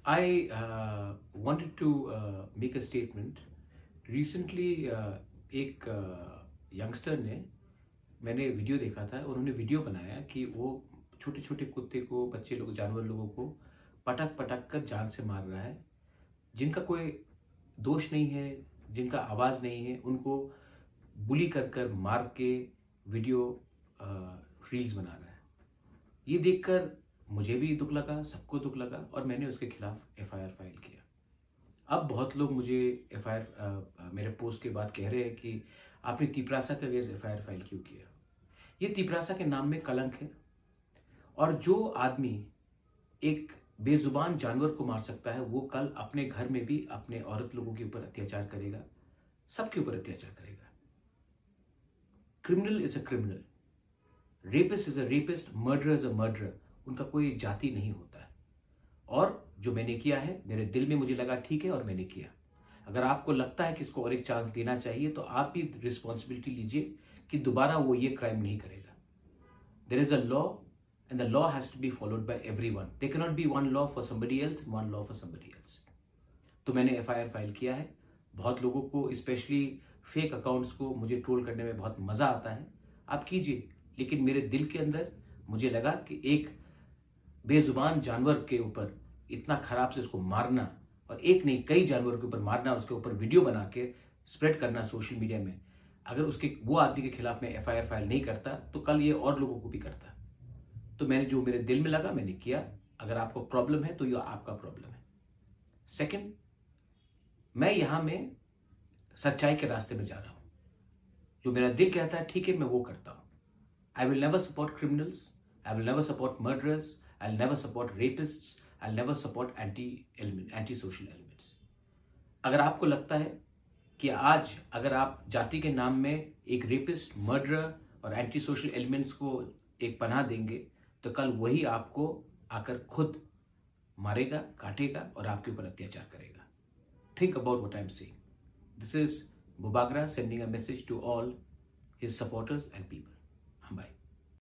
I wanted to make a statement. Recently, एक youngster ने मैंने वीडियो देखा था। उन्होंने वीडियो बनाया कि वो छोटे छोटे कुत्ते को, बच्चे लोग, जानवर लोगों को पटक पटक कर जान से मार रहा है, जिनका कोई दोष नहीं है, जिनका आवाज़ नहीं है, उनको बुली कर कर मार के वीडियो रील्स बना रहा है। ये देखकर मुझे भी दुख लगा, सबको दुख लगा और मैंने उसके खिलाफ एफआईआर फाइल किया। अब बहुत लोग मुझे एफआईआर मेरे पोस्ट के बाद कह रहे हैं कि आपने तिपरासा के अगेंस्ट एफआईआर फाइल क्यों किया। ये तिपरासा के नाम में कलंक है और जो आदमी एक बेजुबान जानवर को मार सकता है वो कल अपने घर में भी अपने औरत लोगों के ऊपर अत्याचार करेगा, सबके ऊपर अत्याचार करेगा। Criminal is a criminal, rapist is a rapist, murder is a murder. उनका कोई जाति नहीं होता है। और जो मैंने किया है, मेरे दिल में मुझे लगा ठीक है और मैंने किया। अगर आपको लगता है कि इसको और एक चांस देना चाहिए तो आप भी रिस्पॉन्सिबिलिटी लीजिए कि दोबारा वो ये क्राइम नहीं करेगा। There is a law and the law has to be followed by everyone. There can not be one law for somebody else, one law for somebody else. तो मैंने एफआईआर फाइल किया है। बहुत लोगों को, स्पेशली फेक अकाउंट्स को, मुझे troll करने में बहुत मजा आता है। आप कीजिए, लेकिन मेरे दिल के अंदर मुझे लगा कि एक बेजुबान जानवर के ऊपर इतना खराब से उसको मारना, और एक नहीं कई जानवरों के ऊपर मारना, उसके ऊपर वीडियो बना के स्प्रेड करना सोशल मीडिया में, अगर उसके वो आदमी के खिलाफ मैं एफआईआर फाइल नहीं करता तो कल ये और लोगों को भी करता। तो मैंने जो मेरे दिल में लगा मैंने किया। अगर आपको प्रॉब्लम है तो ये आपका प्रॉब्लम है। सेकंड, मैं यहां में सच्चाई के रास्ते में जा रहा हूं। जो मेरा दिल कहता है ठीक है, मैं वो करता हूं। I will never support criminals. I will never support murderers. I'll never support rapists. I'll never support anti-social elements. अगर आपको लगता है कि आज अगर आप जाति के नाम में एक रेपिस्ट, मर्डरर और एंटी सोशल एलिमेंट्स को एक पनाह देंगे तो कल वही आपको आकर खुद मारेगा, काटेगा और आपके ऊपर अत्याचार करेगा। Think about what I'm saying. This is Bubagra sending a message to all his supporters and people. Bye.